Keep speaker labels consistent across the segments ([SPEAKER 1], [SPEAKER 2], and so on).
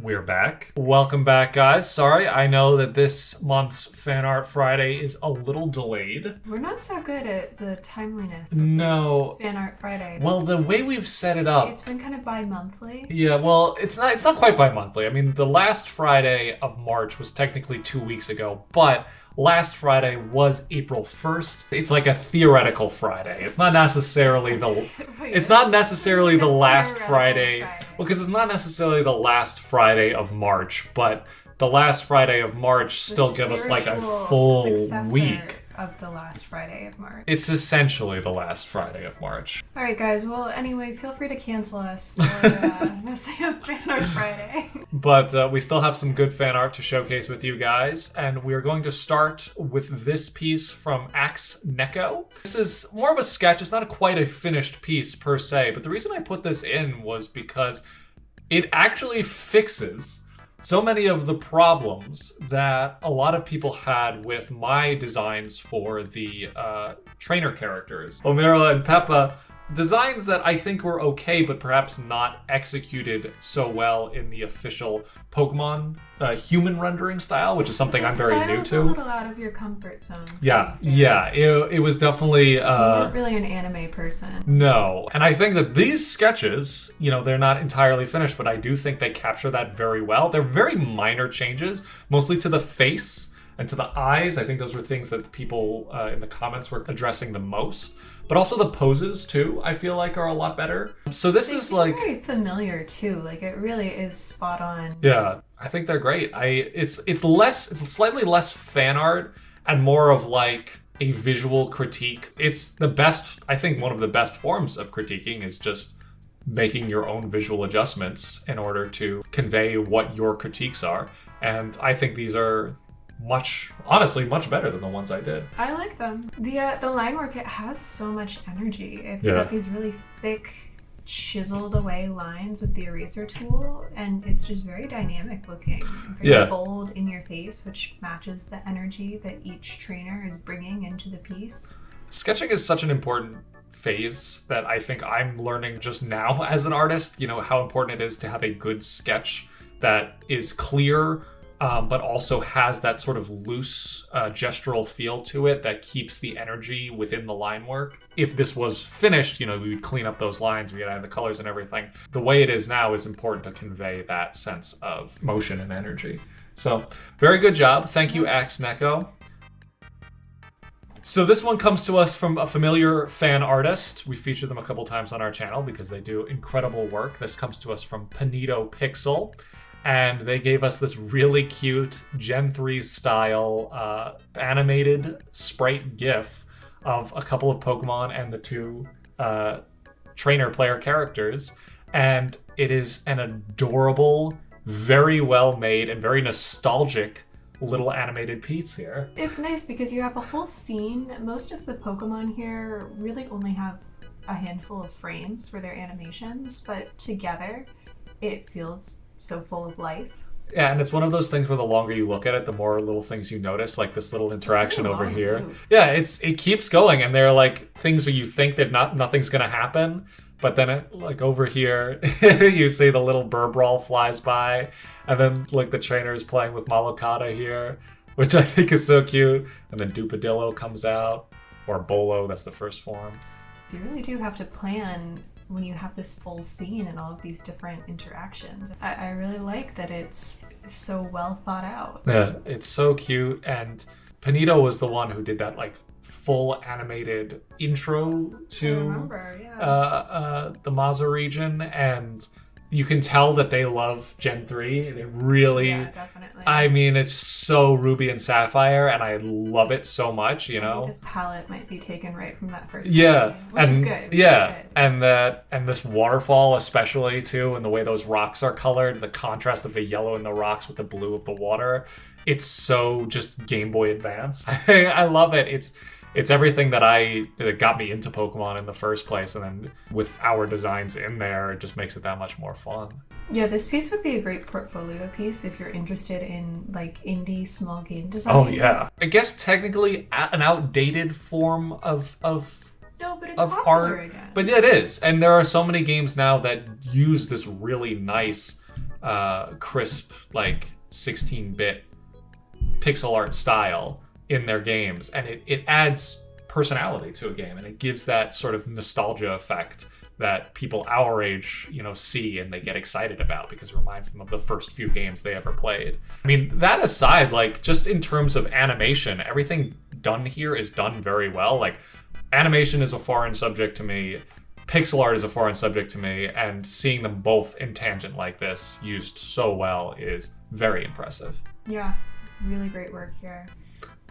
[SPEAKER 1] We're back. Welcome back, guys. Sorry, I know that this month's Fan Art Friday is a little delayed.
[SPEAKER 2] We're not so good at the timeliness of
[SPEAKER 1] No.
[SPEAKER 2] these Fan Art Fridays.
[SPEAKER 1] Well, the way we've set it up...
[SPEAKER 2] It's been kind of bi-monthly.
[SPEAKER 1] Yeah, well, it's not quite bi-monthly. I mean, the last Friday of March was technically 2 weeks ago, but last Friday was April 1st. It's like a theoretical Friday. It's not necessarily the...
[SPEAKER 2] Wait,
[SPEAKER 1] it's not necessarily the last
[SPEAKER 2] theoretical
[SPEAKER 1] Friday.
[SPEAKER 2] Friday.
[SPEAKER 1] Well, because it's not necessarily the last Friday of March, but the last Friday of March still give us like a full week.
[SPEAKER 2] Of the last Friday of March.
[SPEAKER 1] It's essentially the last Friday of March.
[SPEAKER 2] All right, guys. Well, anyway, feel free to cancel us for messing up Fan Art Friday.
[SPEAKER 1] But we still have some good fan art to showcase with you guys, and we're going to start with this piece from NEKO. This is more of a sketch. It's not quite a finished piece per se, but the reason I put this in was because it actually fixes so many of the problems that a lot of people had with my designs for the trainer characters. Homero and Peppa, designs that I think were okay, but perhaps not executed so well in the official Pokemon human rendering style, which is something I'm very new to.
[SPEAKER 2] A little out of your comfort zone.
[SPEAKER 1] Yeah. It was definitely...
[SPEAKER 2] You're not really an anime person.
[SPEAKER 1] No. And I think that these sketches, they're not entirely finished, but I do think they capture that very well. They're very minor changes, mostly to the face and to the eyes. I think those were things that people in the comments were addressing the most. But also the poses, too, I feel like are a lot better. So this is like...
[SPEAKER 2] very familiar, too. Like, it really is spot on.
[SPEAKER 1] Yeah, I think they're great. It's slightly less fan art and more of like a visual critique. It's the best, I think one of the best forms of critiquing is just making your own visual adjustments in order to convey what your critiques are. And I think these are honestly much better than the ones I did.
[SPEAKER 2] I like them. The line work, it has so much energy. It's got these really thick, chiseled away lines with the eraser tool, and it's just very dynamic looking. Very bold in your face, which matches the energy that each trainer is bringing into the piece.
[SPEAKER 1] Sketching is such an important phase that I think I'm learning just now as an artist, how important it is to have a good sketch that is clear, but also has that sort of loose gestural feel to it that keeps the energy within the line work. If this was finished, we would clean up those lines, we'd add the colors and everything. The way it is now is important to convey that sense of motion and energy. So, very good job. Thank you, NEKO. So this one comes to us from a familiar fan artist. We featured them a couple times on our channel because they do incredible work. This comes to us from Bonneau Pixel. And they gave us this really cute Gen 3 style animated sprite GIF of a couple of Pokemon and the two trainer player characters. And it is an adorable, very well made, and very nostalgic little animated piece here.
[SPEAKER 2] It's nice because you have a whole scene. Most of the Pokemon here really only have a handful of frames for their animations, but together it feels so full of life.
[SPEAKER 1] Yeah, and it's one of those things where the longer you look at it, the more little things you notice, like this little interaction over here. Yeah, it keeps going, and there are like things where you think that nothing's gonna happen, but then it, like over here, you see the little Burbrawl flies by, and then like the trainer's playing with Malokata here, which I think is so cute, and then Dupadillo comes out, or Bolo, that's the first form.
[SPEAKER 2] You really do have to plan when you have this full scene and all of these different interactions. I really like that it's so well thought out.
[SPEAKER 1] Yeah, it's so cute, and Bonneau was the one who did that like full animated intro to the Maza region, and you can tell that they love Gen 3. They really...
[SPEAKER 2] Yeah, definitely.
[SPEAKER 1] I mean, it's so Ruby and Sapphire, and I love it so much,
[SPEAKER 2] I think his palette might be taken right from that first
[SPEAKER 1] scene,
[SPEAKER 2] which is good.
[SPEAKER 1] And this waterfall especially, too, and the way those rocks are colored, the contrast of the yellow in the rocks with the blue of the water. It's so just Game Boy Advance. I love it. It's everything that got me into Pokemon in the first place, and then with our designs in there, it just makes it that much more fun.
[SPEAKER 2] Yeah, this piece would be a great portfolio piece if you're interested in like indie small game design.
[SPEAKER 1] Oh yeah, I guess technically an outdated form of
[SPEAKER 2] no, but it's popular
[SPEAKER 1] art
[SPEAKER 2] again.
[SPEAKER 1] But yeah, it is, and there are so many games now that use this really nice crisp, like 16-bit pixel art style in their games, and it adds personality to a game, and it gives that sort of nostalgia effect that people our age, see and they get excited about because it reminds them of the first few games they ever played. I mean, that aside, like, just in terms of animation, everything done here is done very well. Like, animation is a foreign subject to me, pixel art is a foreign subject to me, and seeing them both in tangent like this used so well is very impressive.
[SPEAKER 2] Yeah, really great work here.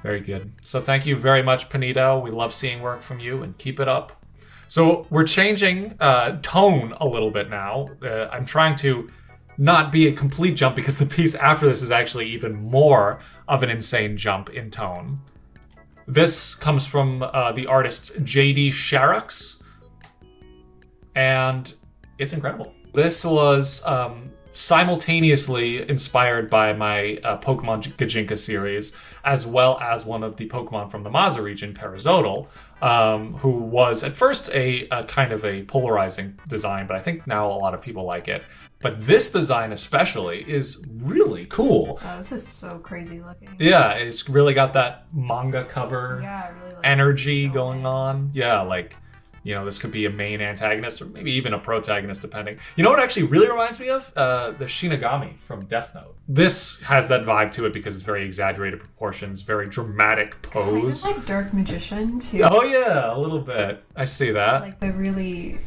[SPEAKER 1] Very good. So thank you very much, Panito. We love seeing work from you, and keep it up. So we're changing tone a little bit now. I'm trying to not be a complete jump because the piece after this is actually even more of an insane jump in tone. This comes from the artist J.D. SHARROCKS, and it's incredible. This was simultaneously inspired by my Pokemon Gajinka series, as well as one of the Pokemon from the Maza region, Parazodal, who was at first a kind of a polarizing design, but I think now a lot of people like it. But this design especially is really cool.
[SPEAKER 2] Oh, this is so crazy looking.
[SPEAKER 1] Yeah, it's really got that manga cover
[SPEAKER 2] really
[SPEAKER 1] energy going on. Yeah, like, this could be a main antagonist or maybe even a protagonist, depending. You know what actually really reminds me of? The Shinigami from Death Note. This has that vibe to it because it's very exaggerated proportions, very dramatic pose.
[SPEAKER 2] Kind of like Dark Magician, too.
[SPEAKER 1] Oh, yeah, a little bit. I see that.
[SPEAKER 2] Like the really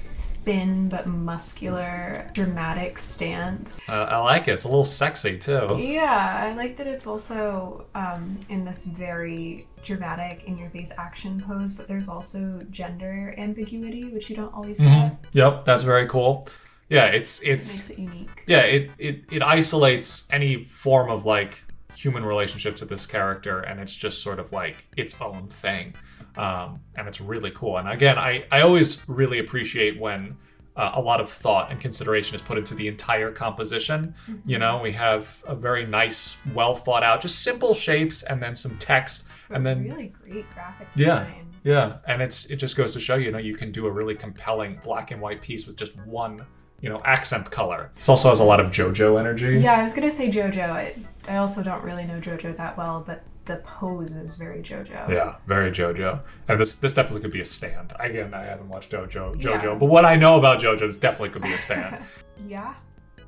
[SPEAKER 2] thin but muscular, dramatic stance.
[SPEAKER 1] I like it. It's a little sexy, too.
[SPEAKER 2] Yeah, I like that it's also in this very dramatic, in-your-face action pose, but there's also gender ambiguity, which you don't always get.
[SPEAKER 1] Yep, that's very cool. Yeah, it
[SPEAKER 2] makes it unique.
[SPEAKER 1] Yeah, it isolates any form of like human relationship to this character, and it's just sort of like its own thing. And it's really cool. And again, I always really appreciate when a lot of thought and consideration is put into the entire composition. We have a very nice, well thought out, just simple shapes and then some text.
[SPEAKER 2] But
[SPEAKER 1] and then
[SPEAKER 2] really great graphic design.
[SPEAKER 1] Yeah. And it just goes to show, you can do a really compelling black and white piece with just one, accent color. This also has a lot of JoJo energy.
[SPEAKER 2] Yeah, I was going to say JoJo. I also don't really know JoJo that well, but the pose is very JoJo.
[SPEAKER 1] Yeah, very JoJo. And this definitely could be a stand. Again, I haven't watched JoJo, but what I know about JoJo, this definitely could be a stand.
[SPEAKER 2] Yeah,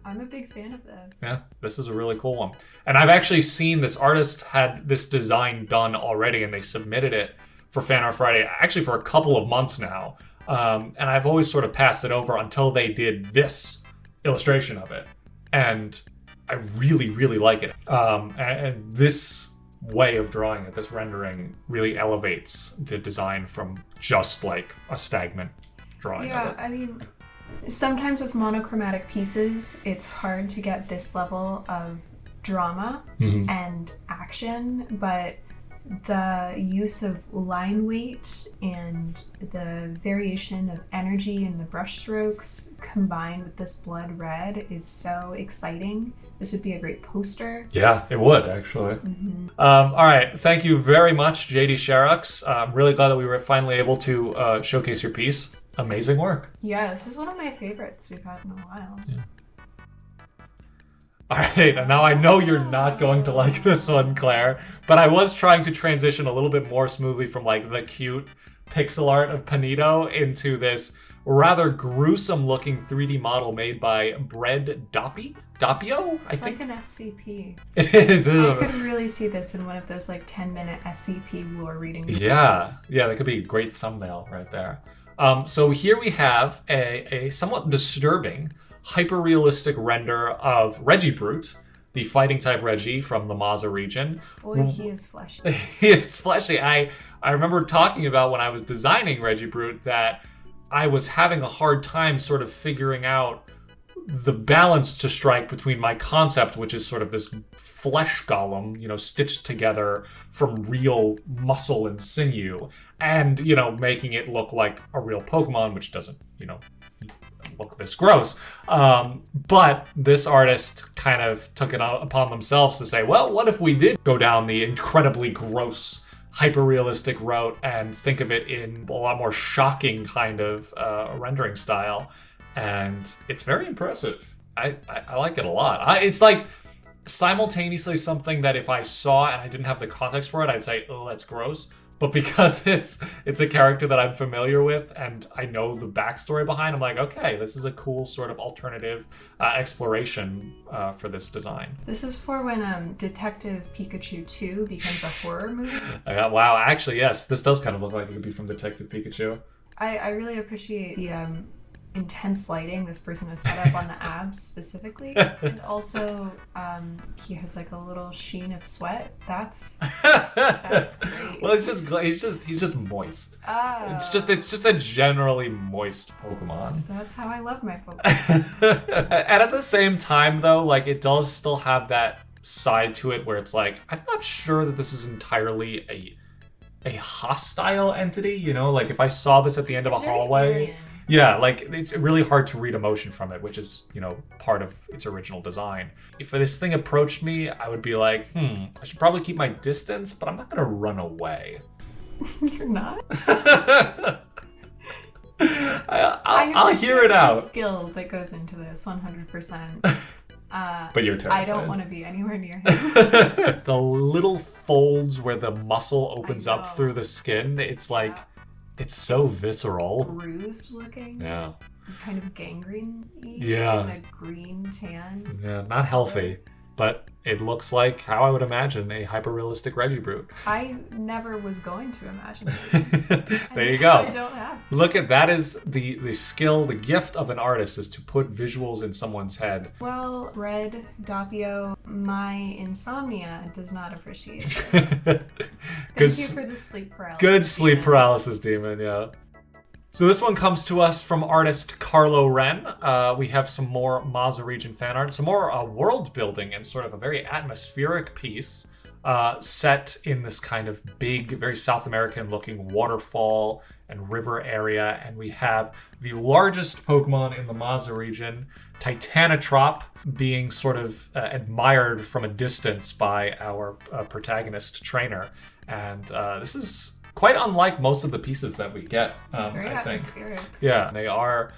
[SPEAKER 2] I'm a big fan of this.
[SPEAKER 1] Yeah, this is a really cool one. And I've actually seen this artist had this design done already, and they submitted it for Fan Art Friday, actually for a couple of months now. And I've always sort of passed it over until they did this illustration of it. And I really, really like it. And this way of drawing it, this rendering, really elevates the design from just like a stagnant drawing of it.
[SPEAKER 2] I mean, sometimes with monochromatic pieces, it's hard to get this level of drama and action, but the use of line weight and the variation of energy in the brush strokes combined with this blood red is so exciting. This would be a great poster.
[SPEAKER 1] Yeah, it would, actually. All right. Thank you very much, J.D. SHARROCKS. I'm really glad that we were finally able to showcase your piece. Amazing work.
[SPEAKER 2] Yeah, this is one of my favorites we've had in a while.
[SPEAKER 1] Yeah. All right, and now I know you're not going to like this one, Claire, but I was trying to transition a little bit more smoothly from like the cute pixel art of Panito into this rather gruesome looking 3D model made by Bread Doppio, I think.
[SPEAKER 2] It's like an SCP.
[SPEAKER 1] It is.
[SPEAKER 2] I could really see this in one of those like 10-minute SCP lore reading videos.
[SPEAKER 1] Yeah, that could be a great thumbnail right there. So here we have a somewhat disturbing hyper-realistic render of Regibrute, the fighting type Regi from the Maza region.
[SPEAKER 2] Boy, he is fleshy.
[SPEAKER 1] It's fleshy. I remember talking about when I was designing Regibrute that I was having a hard time sort of figuring out the balance to strike between my concept, which is sort of this flesh golem, stitched together from real muscle and sinew, and, making it look like a real Pokemon, which doesn't, look this gross. But this artist kind of took it upon themselves to say, well, what if we did go down the incredibly gross, hyper-realistic route and think of it in a lot more shocking kind of rendering style? And it's very impressive. I like it a lot. It's like simultaneously something that if I saw and I didn't have the context for it, I'd say, oh, that's gross. But because it's a character that I'm familiar with and I know the backstory behind, I'm like, okay, this is a cool sort of alternative exploration for this design.
[SPEAKER 2] This is for when Detective Pikachu 2 becomes a horror movie.
[SPEAKER 1] Wow, actually, yes, this does kind of look like it could be from Detective Pikachu.
[SPEAKER 2] I really appreciate the intense lighting this person has set up on the abs specifically, and also he has like a little sheen of sweat. That's great.
[SPEAKER 1] Well, he's just moist.
[SPEAKER 2] Oh.
[SPEAKER 1] It's just a generally moist Pokemon.
[SPEAKER 2] That's how I love my Pokemon.
[SPEAKER 1] And at the same time, though, like it does still have that side to it where it's like I'm not sure that this is entirely a hostile entity. You know, like if I saw this at the end of a hallway.
[SPEAKER 2] Alien.
[SPEAKER 1] Yeah, like it's really hard to read emotion from it, which is, you know, part of its original design. If this thing approached me, I would be like, I should probably keep my distance, but I'm not gonna run away.
[SPEAKER 2] You're not?
[SPEAKER 1] I'll hear it out.
[SPEAKER 2] Skill that goes into this 100%.
[SPEAKER 1] But you're terrified.
[SPEAKER 2] I don't want to be anywhere near him.
[SPEAKER 1] The little folds where the muscle opens up through the skin, it's like... It's so visceral.
[SPEAKER 2] Bruised looking.
[SPEAKER 1] Yeah.
[SPEAKER 2] Kind of gangrene-y.
[SPEAKER 1] Yeah.
[SPEAKER 2] And a green tan.
[SPEAKER 1] Yeah, not healthy. But it looks like how I would imagine a hyper-realistic Regibrute.
[SPEAKER 2] I never was going to imagine it.
[SPEAKER 1] There you go.
[SPEAKER 2] I don't have to.
[SPEAKER 1] Look at that is the skill, the gift of an artist is to put visuals in someone's head.
[SPEAKER 2] Well, Red Doppio, my insomnia does not appreciate this. Thank you for the sleep paralysis.
[SPEAKER 1] Good sleep paralysis, demon, yeah. So this one comes to us from artist KARLO Ren. We have some more Mazza region fan art, some more world building and sort of a very atmospheric piece set in this kind of big, very South American looking waterfall and river area. And we have the largest Pokemon in the Mazza region, Titanitrop, being sort of admired from a distance by our protagonist trainer. And this is quite unlike most of the pieces that we get,
[SPEAKER 2] very
[SPEAKER 1] I think.
[SPEAKER 2] atmospheric.
[SPEAKER 1] Yeah, they are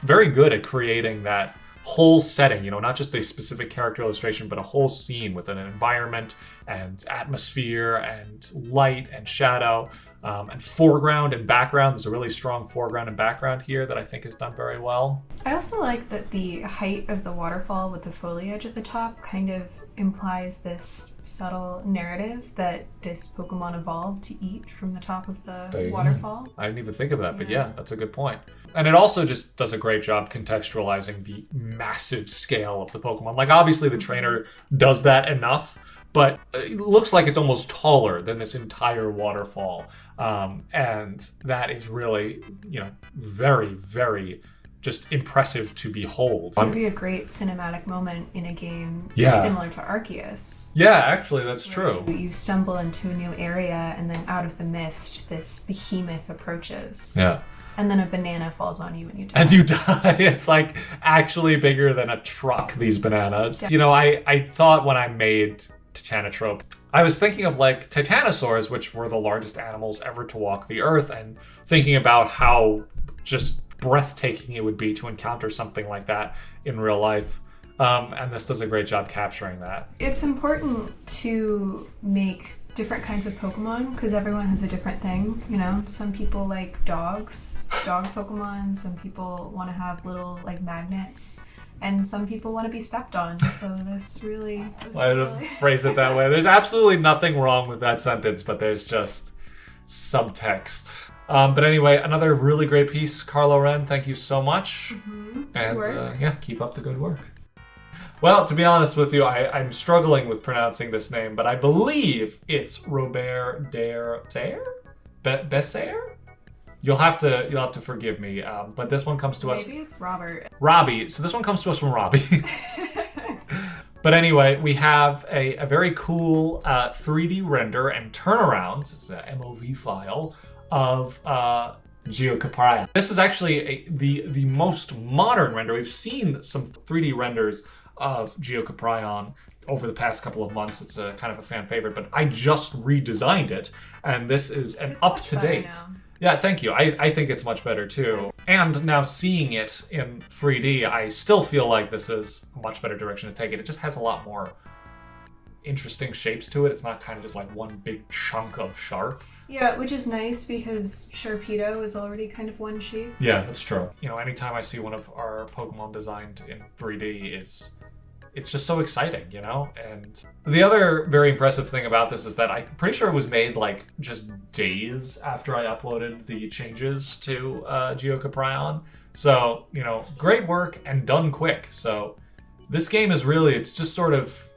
[SPEAKER 1] very good at creating that whole setting, you know, not just a specific character illustration, but a whole scene with an environment and atmosphere and light and shadow and foreground and background. There's a really strong foreground and background here that I think is done very well.
[SPEAKER 2] I also like that the height of the waterfall with the foliage at the top kind of implies this subtle narrative that this Pokemon evolved to eat from the top of the waterfall.
[SPEAKER 1] I didn't even think of that, but yeah, that's a good point. And it also just does a great job contextualizing the massive scale of the Pokemon. Like, obviously the trainer does that enough, but it looks like it's almost taller than this entire waterfall. And that is really, you know, very, very just impressive to behold.
[SPEAKER 2] It would be a great cinematic moment in a game similar to Arceus.
[SPEAKER 1] Yeah, actually, that's true.
[SPEAKER 2] You stumble into a new area, and then out of the mist, this behemoth approaches.
[SPEAKER 1] Yeah.
[SPEAKER 2] And then a banana falls on you and you die.
[SPEAKER 1] And you die. It's like actually bigger than a truck, these bananas. You know, I thought when I made Titanitrope, I was thinking of like titanosaurs, which were the largest animals ever to walk the earth, and thinking about how just breathtaking it would be to encounter something like that in real life. And this does a great job capturing that.
[SPEAKER 2] It's important to make different kinds of Pokemon because everyone has a different thing, you know? Some people like dog Pokemon, some people want to have little like magnets, and some people want to be stepped on. So this really...
[SPEAKER 1] Why did I phrase it that way? There's absolutely nothing wrong with that sentence, but there's just subtext. But anyway, another really great piece, KARLO Ren. Thank you so much. And yeah, keep up the good work. Well, to be honest with you, I'm struggling with pronouncing this name, but I believe it's Robert Besser? You'll have to forgive me. But this one comes to us.
[SPEAKER 2] Maybe it's Robert.
[SPEAKER 1] Robbie. So this one comes to us from Robbie. But anyway, we have a very cool 3D render and turnaround. It's an MOV file of Geocaprion. This is actually the most modern render. We've seen some 3D renders of Geocaprion over the past couple of months. It's a kind of a fan favorite, but I just redesigned it, and this is an up-to-date. Yeah, thank you. I think it's much better too. And now seeing it in 3D, I still feel like this is a much better direction to take it. It just has a lot more interesting shapes to it. It's not kind of just like one big chunk of shark.
[SPEAKER 2] Yeah, which is nice because Sharpedo is already kind of one shape.
[SPEAKER 1] Yeah, that's true. You know, anytime I see one of our Pokemon designed in 3D, it's just so exciting, you know? And the other very impressive thing about this is that I'm pretty sure it was made like just days after I uploaded the changes to Geocaprion. So, you know, great work and done quick. So this game is really, it's just sort of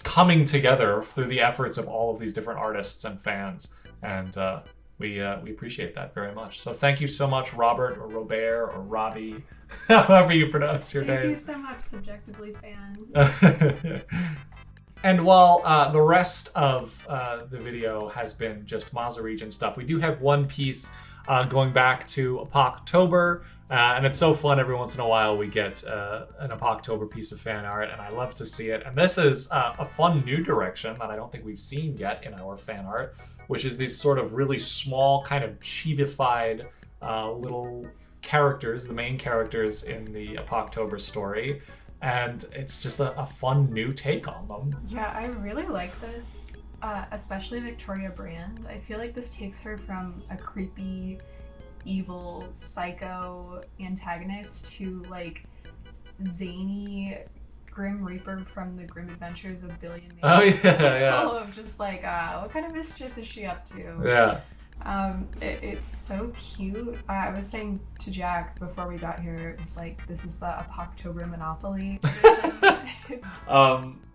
[SPEAKER 1] coming together through the efforts of all of these different artists and fans. And we appreciate that very much. So thank you so much, Robert or Robert or Robbie, however you pronounce your name.
[SPEAKER 2] Thank you so much, Subjectively Fan.
[SPEAKER 1] And while the rest of the video has been just Mazda region stuff, we do have one piece going back to Apoctober. And it's so fun every once in a while we get an Apoctober piece of fan art, and I love to see it. And this is a fun new direction that I don't think we've seen yet in our fan art, which is these sort of really small, kind of chibified little characters, the main characters in the Apoctober story. And it's just a fun new take on them.
[SPEAKER 2] Yeah, I really like this, especially Victoria Brand. I feel like this takes her from a creepy, evil, psycho antagonist to like zany Grim Reaper from the Grim Adventures of Billy and Mandy.
[SPEAKER 1] Oh yeah.
[SPEAKER 2] Of just like, what kind of mischief is she up to?
[SPEAKER 1] Yeah.
[SPEAKER 2] It's so cute. I was saying to Jack before we got here, it's like, this is the Apoctober Monopoly.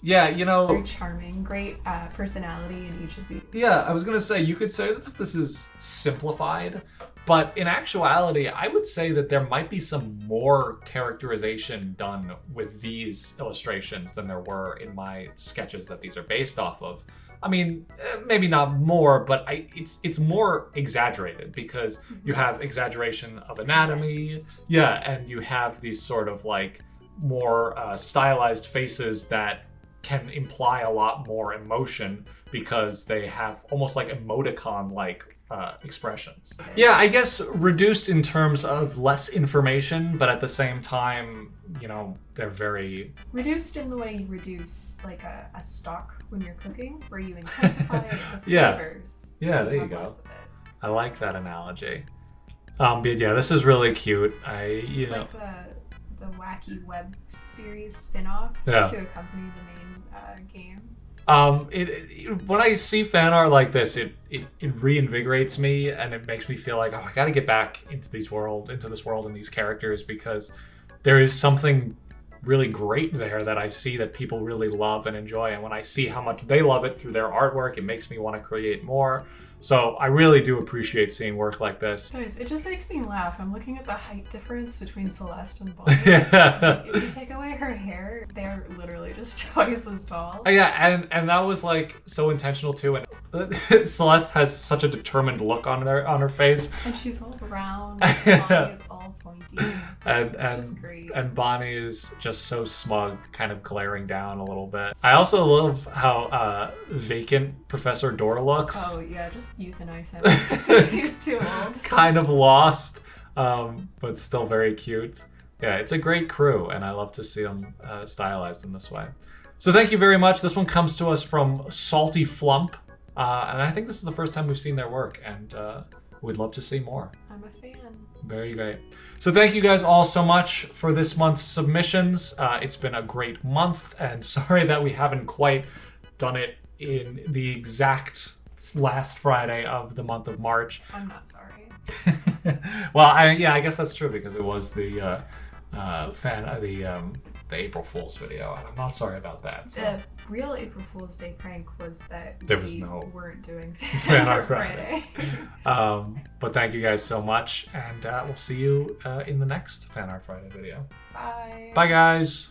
[SPEAKER 1] Yeah, you know,
[SPEAKER 2] very charming, great personality in each of these.
[SPEAKER 1] Yeah, I was gonna say, you could say that this is simplified, but in actuality, I would say that there might be some more characterization done with these illustrations than there were in my sketches that these are based off of. I mean, maybe not more, but it's more exaggerated because you have exaggeration of anatomy, yeah, and you have these sort of like more stylized faces that can imply a lot more emotion because they have almost like emoticon-like expressions. Yeah, I guess reduced in terms of less information, but at the same time, you know, they're very...
[SPEAKER 2] Reduced in the way you reduce like a stock when you're cooking, where you intensify the
[SPEAKER 1] Yeah.
[SPEAKER 2] flavors.
[SPEAKER 1] Yeah, there you go. I like that analogy. But yeah, this is really cute.
[SPEAKER 2] This is like the wacky web series spin-off to accompany the main game.
[SPEAKER 1] When I see fan art like this, it reinvigorates me and it makes me feel like, oh, I gotta get back into this world and these characters, because there is something really great there that I see that people really love and enjoy. And when I see how much they love it through their artwork, it makes me want to create more. So I really do appreciate seeing work like this.
[SPEAKER 2] Guys, it just makes me laugh. I'm looking at the height difference between Celeste and Bonnie.
[SPEAKER 1] Yeah.
[SPEAKER 2] If you take away her hair, they're literally just twice as tall.
[SPEAKER 1] Yeah, and that was like so intentional too. And Celeste has such a determined look on her face.
[SPEAKER 2] And she's all round. And Bonnie is all pointy. It's just great.
[SPEAKER 1] And Bonnie is just so smug, kind of glaring down a little bit. I also love how vacant Professor Door looks.
[SPEAKER 2] Oh yeah, just euthanize him. He's too old.
[SPEAKER 1] Kind of lost, but still very cute. Yeah, it's a great crew, and I love to see them stylized in this way. So thank you very much. This one comes to us from Salty Flump, and I think this is the first time we've seen their work, and we'd love to see more.
[SPEAKER 2] I'm a fan.
[SPEAKER 1] Very great. So thank you guys all so much for this month's submissions. It's been a great month, and sorry that we haven't quite done it in the exact last Friday of the month of March.
[SPEAKER 2] I'm not sorry.
[SPEAKER 1] Well, I guess that's true, because it was the April Fool's video, and I'm not sorry about that. So.
[SPEAKER 2] The real April Fool's Day prank was that weren't doing
[SPEAKER 1] Fan Art Friday. But thank you guys so much, and we'll see you in the next Fan Art Friday video.
[SPEAKER 2] Bye.
[SPEAKER 1] Bye, guys.